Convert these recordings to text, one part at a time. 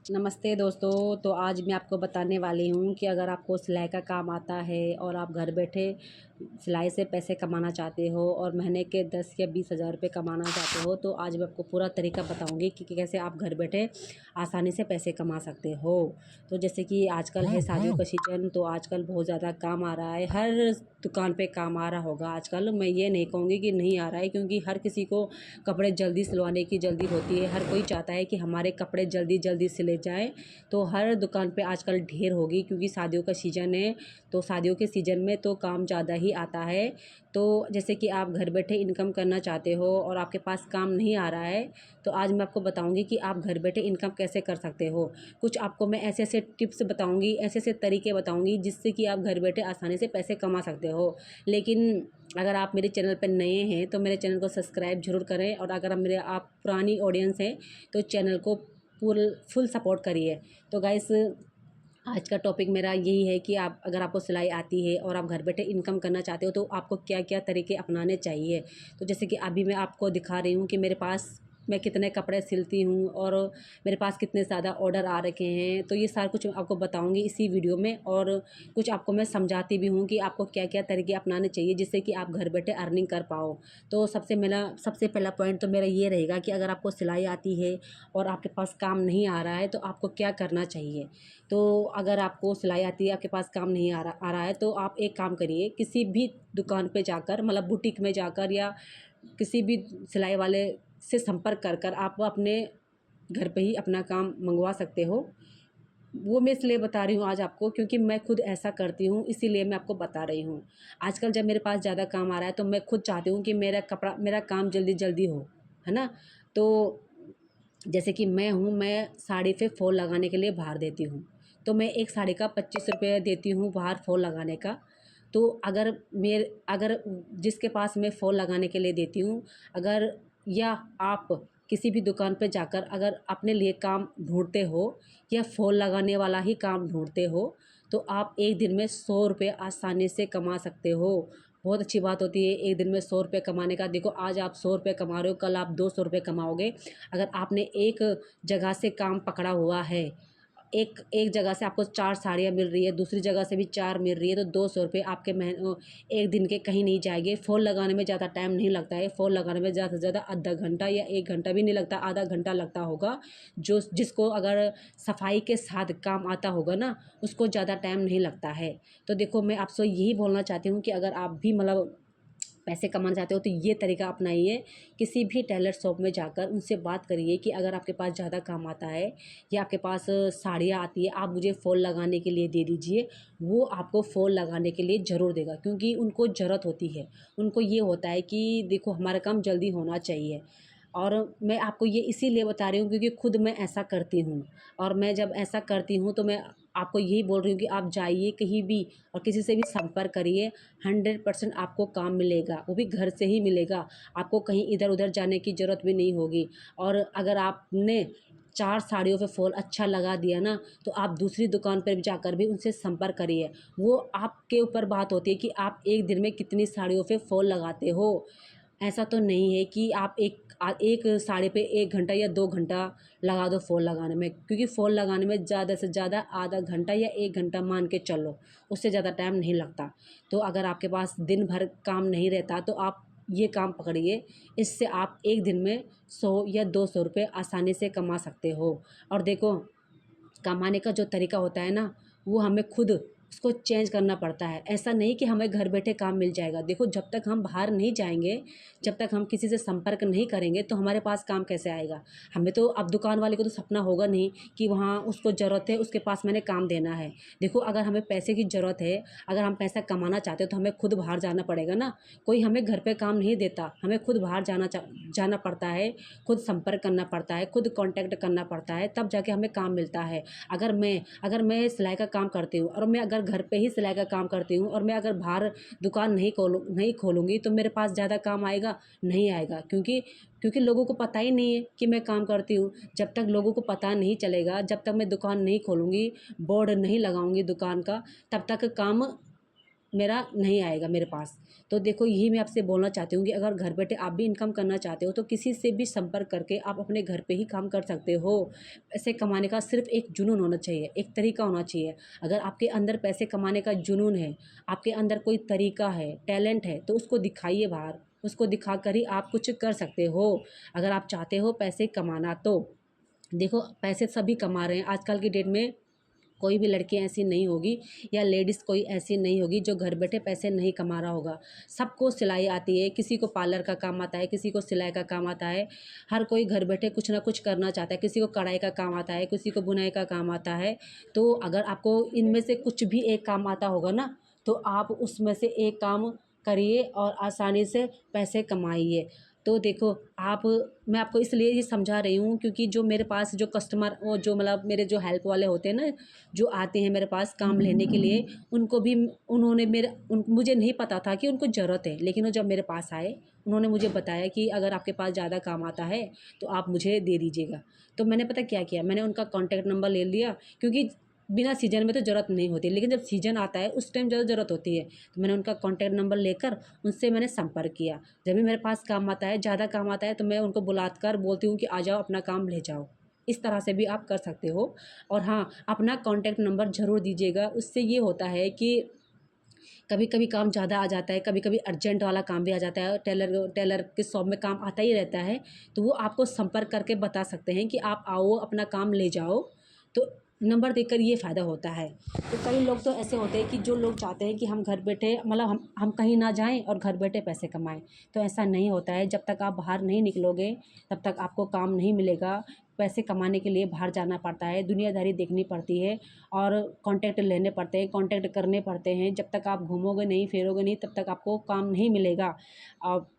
नमस्ते दोस्तों। तो आज मैं आपको बताने वाली हूँ कि अगर आपको सिलाई का काम आता है और आप घर बैठे सिलाई से पैसे कमाना चाहते हो और महीने के 10 या 20 हज़ार रुपये कमाना चाहते हो, तो आज मैं आपको पूरा तरीका बताऊँगी कि कैसे आप घर बैठे आसानी से पैसे कमा सकते हो। तो जैसे कि आजकल है शादियों का सीजन, तो आजकल बहुत ज़्यादा काम आ रहा है, हर दुकान पे काम आ रहा होगा आजकल। मैं ये नहीं कहूँगी कि नहीं आ रहा है, क्योंकि हर किसी को कपड़े जल्दी सिलवाने की जल्दी होती है। हर कोई चाहता है कि हमारे कपड़े जल्दी जल्दी सिले जाएँ। तो हर दुकान पे आजकल ढेर होगी, क्योंकि शादियों का सीज़न है। तो शादियों के सीज़न में तो काम ज़्यादा ही आता है। तो जैसे कि आप घर बैठे इनकम करना चाहते हो और आपके पास काम नहीं आ रहा है, तो आज मैं आपको बताऊंगी कि आप घर बैठे इनकम कैसे कर सकते हो। कुछ आपको मैं ऐसे ऐसे टिप्स बताऊंगी, ऐसे ऐसे तरीके बताऊंगी जिससे कि आप घर बैठे आसानी से पैसे कमा सकते हो। लेकिन अगर आप मेरे चैनल पर नए हैं तो मेरे चैनल को सब्सक्राइब ज़रूर करें, और अगर आप पुरानी ऑडियंस हैं तो चैनल को फुल सपोर्ट करिए। तो गाइस, आज का टॉपिक मेरा यही है कि आप अगर आपको सिलाई आती है और आप घर बैठे इनकम करना चाहते हो, तो आपको क्या क्या तरीके अपनाने चाहिए। तो जैसे कि अभी मैं आपको दिखा रही हूँ कि मेरे पास मैं कितने कपड़े सिलती हूँ और मेरे पास कितने ज़्यादा ऑर्डर आ रखे हैं। तो ये सारा कुछ आपको बताऊँगी इसी वीडियो में, और कुछ आपको मैं समझाती भी हूँ कि आपको क्या क्या तरीके अपनाने चाहिए जिससे कि आप घर बैठे अर्निंग कर पाओ। तो सबसे पहला पॉइंट तो मेरा ये रहेगा कि अगर आपको सिलाई आती है और आपके पास काम नहीं आ रहा है, तो आपको क्या करना चाहिए। तो अगर आपको सिलाई आती है, आपके पास काम नहीं आ रहा है, तो आप एक काम करिए, किसी भी दुकान पे जाकर, मतलब बुटीक में जाकर या किसी भी सिलाई वाले से संपर्क कर कर आप अपने घर पे ही अपना काम मंगवा सकते हो। वो मैं इसलिए बता रही हूँ आज आपको, क्योंकि मैं खुद ऐसा करती हूँ, इसीलिए मैं आपको बता रही हूँ। आजकल जब मेरे पास ज़्यादा काम आ रहा है, तो मैं खुद चाहती हूँ कि मेरा काम जल्दी जल्दी हो, है ना। तो जैसे कि मैं साड़ी पे फॉल लगाने के लिए बाहर देती हूँ। तो मैं एक साड़ी का 25 रुपये देती हूँ बाहर फॉल लगाने का। तो अगर जिसके पास मैं फॉल लगाने के लिए देती हूँ, अगर या आप किसी भी दुकान पे जाकर अगर अपने लिए काम ढूँढते हो या फॉल लगाने वाला ही काम ढूँढते हो, तो आप एक दिन में 100 रुपये आसानी से कमा सकते हो। बहुत अच्छी बात होती है एक दिन में 100 रुपये कमाने का। देखो, आज आप 100 रुपये कमा रहे हो, कल आप 200 रुपये कमाओगे। अगर आपने एक जगह से काम पकड़ा हुआ है, एक एक जगह से आपको 4 साड़ियाँ मिल रही है, दूसरी जगह से भी 4 मिल रही है, तो 200 रुपये आपके एक दिन के कहीं नहीं जाएँगे। फ़ॉल लगाने में ज़्यादा टाइम नहीं लगता है। फ़ॉल लगाने में ज़्यादा से ज़्यादा आधा घंटा या 1 घंटा भी नहीं लगता, आधा घंटा लगता होगा। जिसको अगर सफाई के साथ काम आता होगा ना, उसको ज़्यादा टाइम नहीं लगता है। तो देखो, मैं आपसे यही बोलना चाहती हूँ कि अगर आप भी मतलब पैसे कमाना चाहते हो, तो ये तरीका अपनाइए। किसी भी टेलर शॉप में जाकर उनसे बात करिए कि अगर आपके पास ज़्यादा काम आता है या आपके पास साड़ियाँ आती है, आप मुझे फ़ॉल लगाने के लिए दे दीजिए। वो आपको फ़ॉल लगाने के लिए ज़रूर देगा, क्योंकि उनको ज़रूरत होती है। उनको ये होता है कि देखो, हमारा काम जल्दी होना चाहिए। और मैं आपको ये इसीलिए बता रही हूँ क्योंकि खुद मैं ऐसा करती हूँ। और मैं जब ऐसा करती हूँ तो मैं आपको यही बोल रही हूँ कि आप जाइए कहीं भी और किसी से भी संपर्क करिए। 100% आपको काम मिलेगा, वो भी घर से ही मिलेगा। आपको कहीं इधर उधर जाने की ज़रूरत भी नहीं होगी। और अगर आपने 4 साड़ियों पे फ़ॉल अच्छा लगा दिया ना, तो आप दूसरी दुकान पर जाकर भी उनसे संपर्क करिए। वो आपके ऊपर बात होती है कि आप एक दिन में कितनी साड़ियों पे फ़ॉल लगाते हो। ऐसा तो नहीं है कि आप एक साड़ी पे 1 घंटा या 2 घंटा लगा दो फ़ॉल लगाने में, क्योंकि फ़ॉल लगाने में ज़्यादा से ज़्यादा आधा घंटा या 1 घंटा मान के चलो, उससे ज़्यादा टाइम नहीं लगता। तो अगर आपके पास दिन भर काम नहीं रहता, तो आप ये काम पकड़िए। इससे आप एक दिन में 100 या 200 रुपये आसानी से कमा सकते हो। और देखो, कमाने का जो तरीका होता है ना, वो हमें खुद उसको चेंज करना पड़ता है। ऐसा नहीं कि हमें घर बैठे काम मिल जाएगा। देखो, जब तक हम बाहर नहीं जाएँगे, जब तक हम किसी से संपर्क नहीं करेंगे, तो हमारे पास काम कैसे आएगा। हमें तो अब दुकान वाले को तो सपना होगा नहीं कि वहाँ उसको ज़रूरत है, उसके पास मैंने काम देना है। देखो, अगर हमें पैसे की ज़रूरत है, अगर हम पैसा कमाना चाहते हो, तो हमें खुद बाहर जाना पड़ेगा ना। कोई हमें घर पे काम नहीं देता, हमें खुद बाहर जाना पड़ता है, खुद संपर्क करना पड़ता है, खुद कॉन्टैक्ट करना पड़ता है, तब जाके हमें काम मिलता है। अगर मैं सिलाई का काम करती हूँ और मैं अगर घर पे ही सिलाई का काम करती हूँ और मैं अगर बाहर दुकान नहीं खोलूँगी, तो मेरे पास ज़्यादा काम आएगा? नहीं आएगा, क्योंकि लोगों को पता ही नहीं है कि मैं काम करती हूँ। जब तक लोगों को पता नहीं चलेगा, जब तक मैं दुकान नहीं खोलूँगी, बोर्ड नहीं लगाऊँगी दुकान का, तब तक काम मेरा नहीं आएगा मेरे पास। तो देखो यही मैं आपसे बोलना चाहती हूँ कि अगर घर बैठे आप भी इनकम करना चाहते हो तो किसी से भी संपर्क करके आप अपने घर पे ही काम कर सकते हो। पैसे कमाने का सिर्फ एक जुनून होना चाहिए, एक तरीका होना चाहिए। अगर आपके अंदर पैसे कमाने का जुनून है, आपके अंदर कोई तरीका है, टैलेंट है, तो उसको दिखाइए बाहर। उसको दिखाकर ही आप कुछ कर सकते हो। अगर आप चाहते हो पैसे कमाना तो देखो पैसे सभी कमा रहे हैं आजकल की डेट में। कोई भी लड़की ऐसी नहीं होगी या लेडीज़ कोई ऐसी नहीं होगी जो घर बैठे पैसे नहीं कमा रहा होगा। सबको सिलाई आती है, किसी को पार्लर का काम आता है, किसी को सिलाई का काम आता है। हर कोई घर बैठे कुछ ना कुछ करना चाहता है, किसी को कढ़ाई का काम आता है, किसी को बुनाई का काम आता है। तो अगर आपको इनमें से कुछ भी एक काम आता होगा ना, तो आप उसमें से एक काम करिए और आसानी से पैसे कमाइए। तो देखो आप मैं आपको इसलिए ये समझा रही हूँ क्योंकि जो मेरे पास जो कस्टमर वो जो मतलब मेरे जो हेल्प वाले होते हैं ना, जो आते हैं मेरे पास काम लेने के लिए, उनको भी उन्होंने मुझे नहीं पता था कि उनको ज़रूरत है, लेकिन वो जब मेरे पास आए उन्होंने मुझे बताया कि अगर आपके पास ज़्यादा काम आता है तो आप मुझे दे दीजिएगा। तो मैंने पता क्या किया, मैंने उनका कॉन्टैक्ट नंबर ले लिया क्योंकि बिना सीजन में तो ज़रूरत नहीं होती, लेकिन जब सीजन आता है उस टाइम ज़्यादा ज़रूरत होती है। तो मैंने उनका कॉन्टैक्ट नंबर लेकर उनसे मैंने संपर्क किया। जब भी मेरे पास काम आता है, ज़्यादा काम आता है, तो मैं उनको बुलाकर बोलती हूँ कि आ जाओ अपना काम ले जाओ। इस तरह से भी आप कर सकते हो। और हाँ, अपना कॉन्टैक्ट नंबर ज़रूर दीजिएगा। उससे ये होता है कि कभी कभी काम ज़्यादा आ जाता है, कभी कभी अर्जेंट वाला काम भी आ जाता है, टेलर टेलर के शॉप में काम आता ही रहता है, तो वो आपको संपर्क करके बता सकते हैं कि आप आओ अपना काम ले जाओ। तो नंबर देकर ये फ़ायदा होता है। तो कई लोग तो ऐसे होते हैं कि जो लोग चाहते हैं कि हम घर बैठे मतलब हम कहीं ना जाएं और घर बैठे पैसे कमाएं, तो ऐसा नहीं होता है। जब तक आप बाहर नहीं निकलोगे तब तक आपको काम नहीं मिलेगा। पैसे कमाने के लिए बाहर जाना पड़ता है, दुनियादारी देखनी पड़ती है और कॉन्टैक्ट लेने पड़ते हैं, कॉन्टैक्ट करने पड़ते हैं। जब तक आप घूमोगे नहीं, फिरोगे नहीं, तब तक आपको काम नहीं मिलेगा। और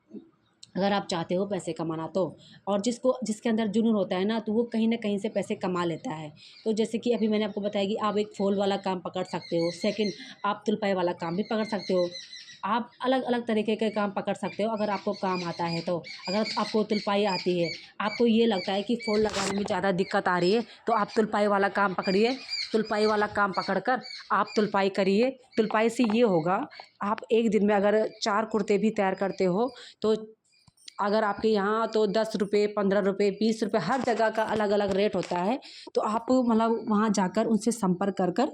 अगर आप चाहते हो पैसे कमाना तो, और जिसके अंदर जुनून होता है ना, तो वो कहीं न कहीं से पैसे कमा लेता है। तो जैसे कि अभी मैंने आपको बताया कि आप एक फूल वाला काम पकड़ सकते हो, सेकंड आप तुलपाई वाला काम भी पकड़ सकते हो। आप अलग-अलग तरीके के काम पकड़ सकते हो अगर आपको काम आता है तो। अगर आपको तुलपाई आती है, आपको ये लगता है कि फूल लगाने में ज़्यादा दिक्कत आ रही है, तो आप तुलपाई वाला काम पकड़िए। तुलपाई वाला काम पकड़कर आप तुलपाई करिए। तुलपाई से ये होगा, आप एक दिन में अगर 4 कुर्ते भी तैयार करते हो, तो अगर आपके यहाँ तो 10 रुपये, 15 रुपये, 20 रुपये हर जगह का अलग-अलग रेट होता है। तो आप मतलब वहाँ जाकर उनसे संपर्क कर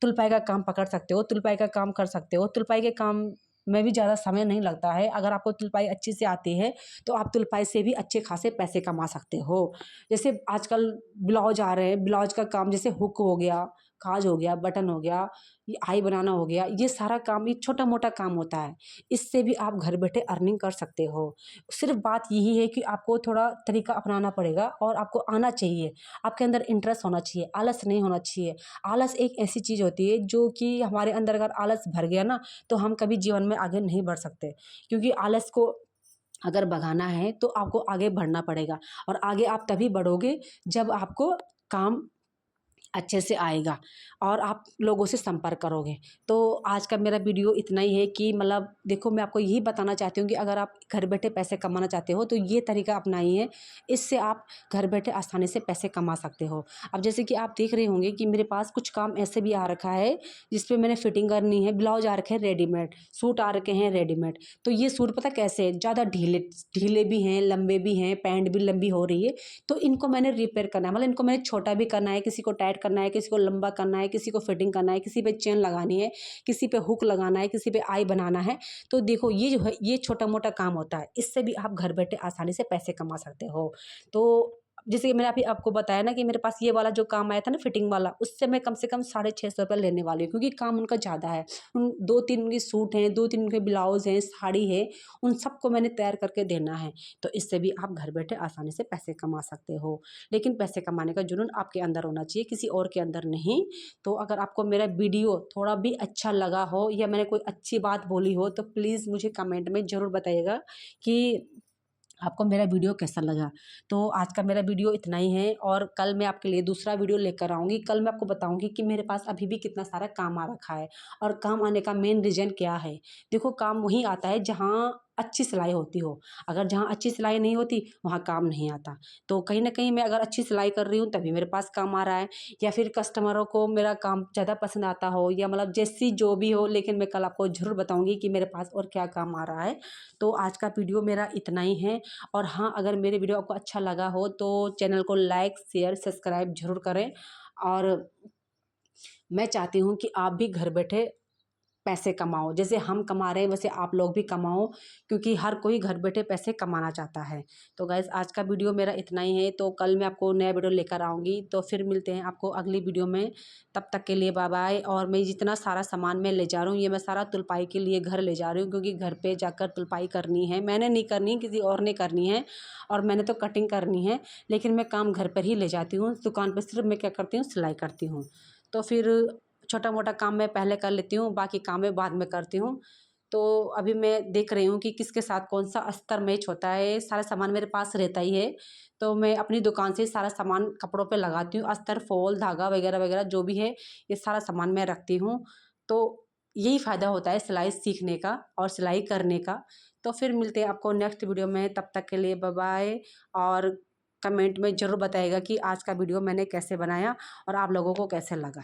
तुलपाई का काम पकड़ सकते हो, तुलपाई का काम कर सकते हो। तुलपाई के काम में भी ज़्यादा समय नहीं लगता है। अगर आपको तुलपाई अच्छी से आती है, तो आप तुलपाई से भी अच्छे खासे पैसे कमा सकते हो। जैसे आजकल ब्लाउज आ रहे हैं, ब्लाउज का काम जैसे हुक हो गया, काज हो गया, बटन हो गया, ये आई बनाना हो गया, ये सारा काम ये छोटा-मोटा काम होता है। इससे भी आप घर बैठे अर्निंग कर सकते हो। सिर्फ़ बात यही है कि आपको थोड़ा तरीका अपनाना पड़ेगा और आपको आना चाहिए। आपके अंदर इंटरेस्ट होना चाहिए, आलस नहीं होना चाहिए। आलस एक ऐसी चीज़ होती है जो कि हमारे अंदर अगर आलस भर गया ना, तो हम कभी जीवन में आगे नहीं बढ़ सकते। क्योंकि आलस को अगर भगाना है तो आपको आगे बढ़ना पड़ेगा, और आगे आप तभी बढ़ोगे जब आपको काम अच्छे से आएगा और आप लोगों से संपर्क करोगे। तो आज का मेरा वीडियो इतना ही है कि मतलब देखो मैं आपको यही बताना चाहती हूँ कि अगर आप घर बैठे पैसे कमाना चाहते हो तो ये तरीका अपनाइए। इससे आप घर बैठे आसानी से पैसे कमा सकते हो। अब जैसे कि आप देख रहे होंगे कि मेरे पास कुछ काम ऐसे भी आ रखा है जिस पे मैंने फिटिंग करनी है। ब्लाउज आ रखे हैं रेडीमेड, सूट आ रखे हैं रेडीमेड। तो ये सूट पता कैसे है, ज़्यादा ढीले ढीले भी हैं, लंबे भी हैं, पैंट भी लंबी हो रही है। तो इनको मैंने रिपेयर करना है, मतलब इनको मैंने छोटा भी करना है, किसी को टाइट करना है, किसी को लंबा करना है, किसी को फिटिंग करना है, किसी पे चेन लगानी है, किसी पे हुक लगाना है, किसी पे आई बनाना है। तो देखो ये जो है ये छोटा मोटा काम होता है, इससे भी आप घर बैठे आसानी से पैसे कमा सकते हो। तो जैसे कि मैंने अभी आपको बताया ना कि मेरे पास ये वाला जो काम आया था ना फिटिंग वाला, उससे मैं कम से कम 650 रुपये लेने वाली हूँ क्योंकि काम उनका ज़्यादा है। दो तीन उनके सूट हैं, दो तीन उनके ब्लाउज हैं, साड़ी है, उन सबको मैंने तैयार करके देना है। तो इससे भी आप घर बैठे आसानी से पैसे कमा सकते हो। लेकिन पैसे कमाने का जुनून आपके अंदर होना चाहिए, किसी और के अंदर नहीं। तो अगर आपको मेरा वीडियो थोड़ा भी अच्छा लगा हो या मैंने कोई अच्छी बात बोली हो तो प्लीज़ मुझे कमेंट में ज़रूर बताइएगा कि आपको मेरा वीडियो कैसा लगा। तो आज का मेरा वीडियो इतना ही है और कल मैं आपके लिए दूसरा वीडियो लेकर आऊँगी। कल मैं आपको बताऊँगी कि मेरे पास अभी भी कितना सारा काम आ रखा है और काम आने का मेन रीज़न क्या है। देखो काम वहीं आता है जहाँ अच्छी सिलाई होती हो। अगर जहाँ अच्छी सिलाई नहीं होती वहाँ काम नहीं आता। तो कहीं न कहीं मैं अगर अच्छी सिलाई कर रही हूँ तभी मेरे पास काम आ रहा है, या फिर कस्टमरों को मेरा काम ज़्यादा पसंद आता हो, या मतलब जैसी जो भी हो, लेकिन मैं कल आपको ज़रूर बताऊँगी कि मेरे पास और क्या काम आ रहा है। तो आज का वीडियो मेरा इतना ही है। और हाँ, अगर मेरे वीडियो आपको अच्छा लगा हो तो चैनल को लाइक, शेयर, सब्सक्राइब ज़रूर करें। और मैं चाहती हूँ कि आप भी घर बैठे पैसे कमाओ, जैसे हम कमा रहे हैं वैसे आप लोग भी कमाओ, क्योंकि हर कोई घर बैठे पैसे कमाना चाहता है। तो गाइज़, आज का वीडियो मेरा इतना ही है। तो कल मैं आपको नया वीडियो लेकर आऊँगी, तो फिर मिलते हैं आपको अगली वीडियो में। तब तक के लिए बाय बाय। और मैं जितना सारा सामान मैं ले जा रही हूँ, ये मैं सारा तुलपाई के लिए घर ले जा रही हूँ, क्योंकि घर पे जाकर तुलपाई करनी है। मैंने नहीं करनी, किसी और ने करनी है। और मैंने तो कटिंग करनी है, लेकिन मैं काम घर पर ही ले जाती हूँ। दुकान पर सिर्फ मैं क्या करती हूँ, सिलाई करती हूँ। तो फिर छोटा मोटा काम मैं पहले कर लेती हूँ, बाकी काम मैं बाद में करती हूँ। तो अभी मैं देख रही हूँ कि किसके साथ कौन सा अस्तर मैच होता है। सारा सामान मेरे पास रहता ही है, तो मैं अपनी दुकान से सारा सामान कपड़ों पे लगाती हूँ। अस्तर, फॉल, धागा वगैरह वगैरह जो भी है, ये सारा सामान मैं रखती हूँ। तो यही फ़ायदा होता है सिलाई सीखने का और सिलाई करने का। तो फिर मिलते हैं आपको नेक्स्ट वीडियो में। तब तक के लिए बाय बाय। और कमेंट में ज़रूर बताइएगा कि आज का वीडियो मैंने कैसे बनाया और आप लोगों को कैसे लगा।